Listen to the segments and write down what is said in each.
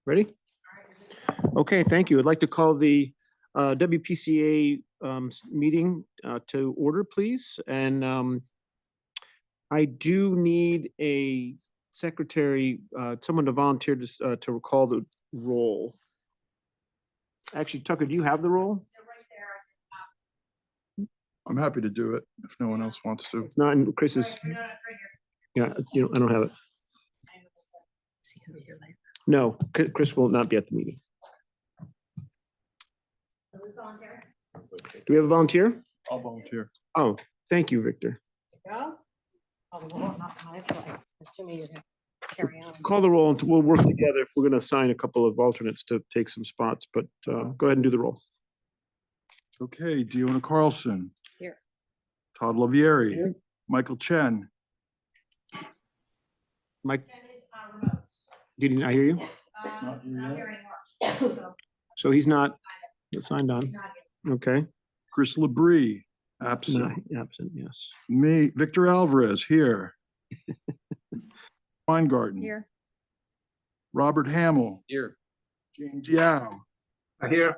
Ready? Okay, thank you. I'd like to call the WPCA meeting to order, please. And I do need a secretary, someone to volunteer to recall the roll. Actually, Tucker, do you have the roll? I'm happy to do it if no one else wants to. It's not in Chris's. Yeah, I don't have it. No, Chris will not be at the meeting. Do we have a volunteer? I'll volunteer. Oh, thank you, Victor. Assuming you're gonna carry on. Call the roll and we'll work together if we're going to assign a couple of alternates to take some spots, but go ahead and do the roll. Okay, Deanna Carlson. Here. Todd Lavieri. Here. Michael Chen. Mike, did he not hear you? So he's not signed on. Okay. Chris Labrie, absent. No, absent, yes. Me, Victor Alvarez, here. Weingarten. Here. Robert Hamill. Here. James Yao. Here.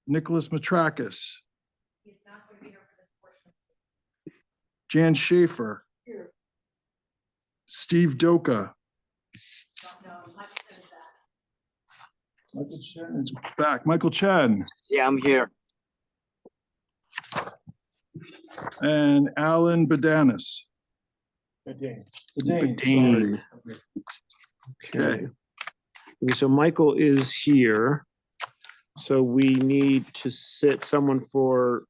Nicholas Matrakis. Jan Schaefer. Here. Steve Doka. Michael Chen is back. Michael Chen. Yeah, I'm here. And Alan Badanis. Badane. Okay. Okay, so Michael is here. So we need to sit someone for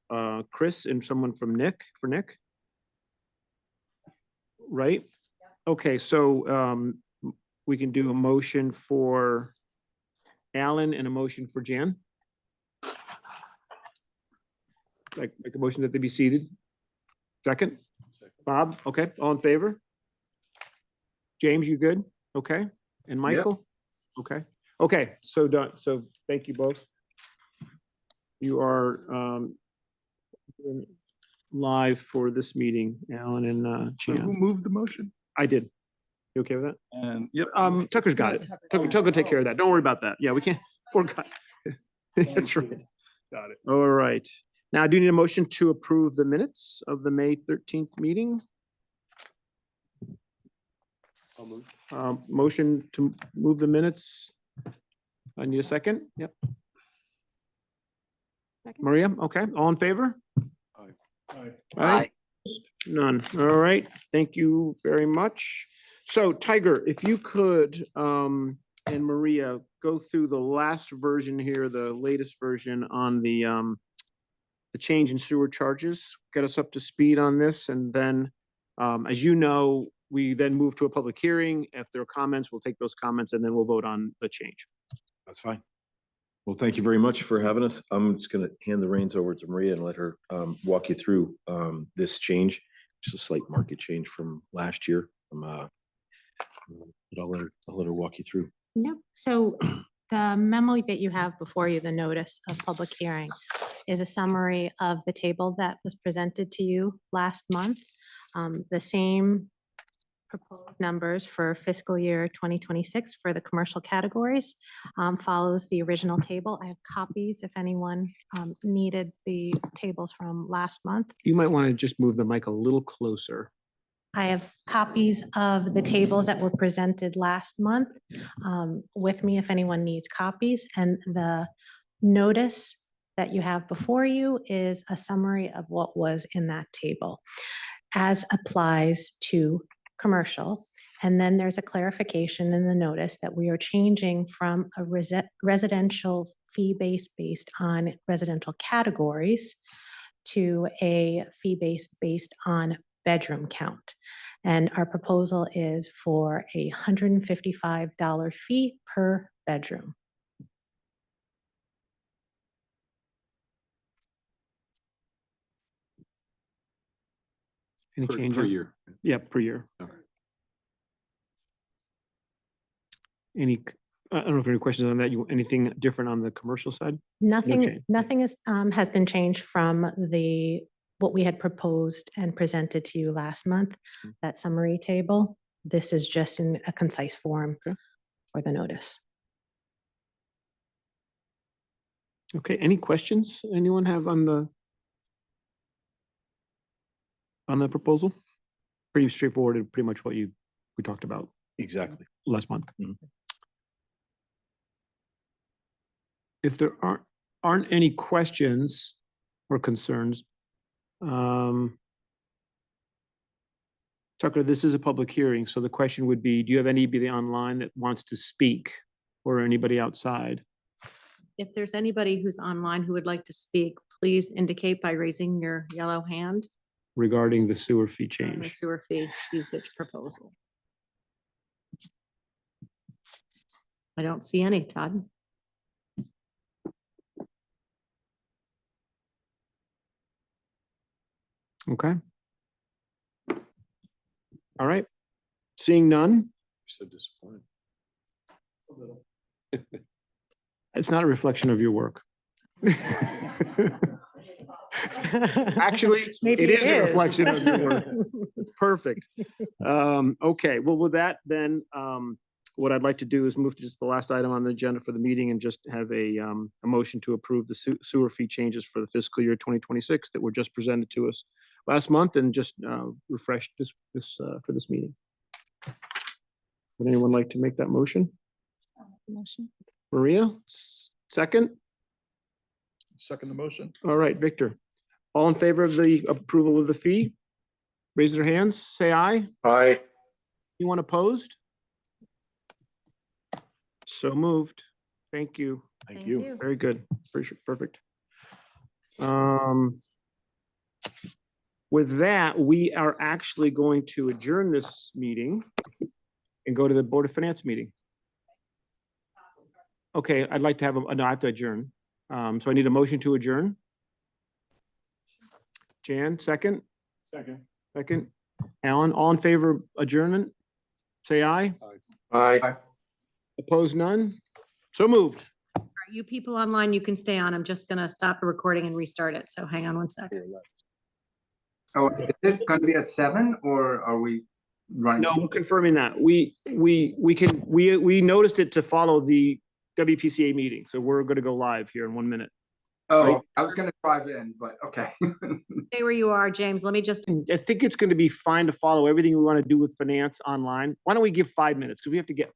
Chris and someone from Nick, for Nick. Right? Okay, so we can do a motion for Alan and a motion for Jan. Like make a motion that they be seated. Second? Bob, okay, all in favor? James, you good? Okay, and Michael? Okay, okay, so done, so thank you both. You are live for this meeting, Alan and So who Jan. moved the motion? I did. You okay with that? And yep. Tucker's got it. Tucker will take care of that. Don't worry about that. Yeah, we can't, poor guy. That's right. Got it. All right. Now I do need a motion to approve the minutes of the May 13th meeting. I'll move. Motion to move the minutes. I need a second. Yep. Second. Maria, okay. All in favor? Aye. Aye. None. All right. Thank you very much. So Tiger, if you could, and Maria, go through the last version here, the latest version on the change in sewer charges, get us up to speed on this. And then, as you know, we then move to a public hearing. If there are comments, we'll take those comments and then we'll vote on the change. That's fine. Well, thank you very much for having us. I'm just going to hand the reins over to Maria and let her walk you through this change. Just a slight market change from last year. But I'll let her walk you through. Yep. So the memo that you have before you, the notice of public hearing, is a summary of the table that was presented to you last month. The same proposed numbers for fiscal year 2026 for the commercial categories follows the original table. I have copies if anyone needed the tables from last month. You might want to just move the mic a little closer. I have copies of the tables that were presented last month with me if anyone needs copies. And the notice that you have before you is a summary of what was in that table as applies to commercial. And then there's a clarification in the notice that we are changing from a residential fee base based on residential categories to a fee base based on bedroom count. And our proposal is for $155 fee per bedroom. Any change? Per year. Yeah, per year. Okay. Any, I don't know if there are any questions on that. Anything different on the commercial side? Nothing, change. nothing has been changed from what we had proposed and presented to you last month, that summary table. This is just in a concise form Okay. for the notice. Okay, any questions anyone have on the proposal? Pretty straightforward and pretty much what we talked about Exactly. last month. Mhm. If there aren't any questions or concerns, Tucker, this is a public hearing, so the question would be, do you have anybody online that wants to speak or anybody outside? If there's anybody who's online who would like to speak, please indicate by raising your yellow hand Regarding the sewer fee on the change? sewer fee usage proposal. I don't see any, Todd. Okay. All right. Seeing none, So disappointed. it's not a reflection of your work. Actually, Maybe it it is a is. reflection of your work. It's perfect. Okay, well, with that, then, what I'd like to do is move to just the last item on the agenda for the meeting and just have a motion to approve the sewer fee changes for the fiscal year 2026 that were just presented to us last month and just refreshed for this meeting. Would anyone like to make that motion? Motion. Maria, second? Second the motion. All right, Victor. All in favor of the approval of the fee? Raise their hands, say aye. Aye. Anyone opposed? So moved. Thank you. Thank you. Very good. Perfect. With that, we are actually going to adjourn this meeting and go to the Board of Finance meeting. Okay, I'd like to have no, I have to adjourn. So I need a motion to adjourn. Jan, second? Second. Alan, all in favor of adjournment? Say aye. Aye. Opposed, none? So moved. All right, you people online, you can stay on. I'm just gonna stop the recording and restart it. So hang on one second. Oh, is it gonna be at 7 or are we running? No, we're confirming that. We noticed it to follow the WPCA meeting, so we're gonna go live here in 1 minute. Oh, I was gonna drive in, but okay. Stay where you are, James. Let me just, I think it's gonna be fine to follow everything we want to do with finance online. Why don't we give 5 minutes? Because we have to get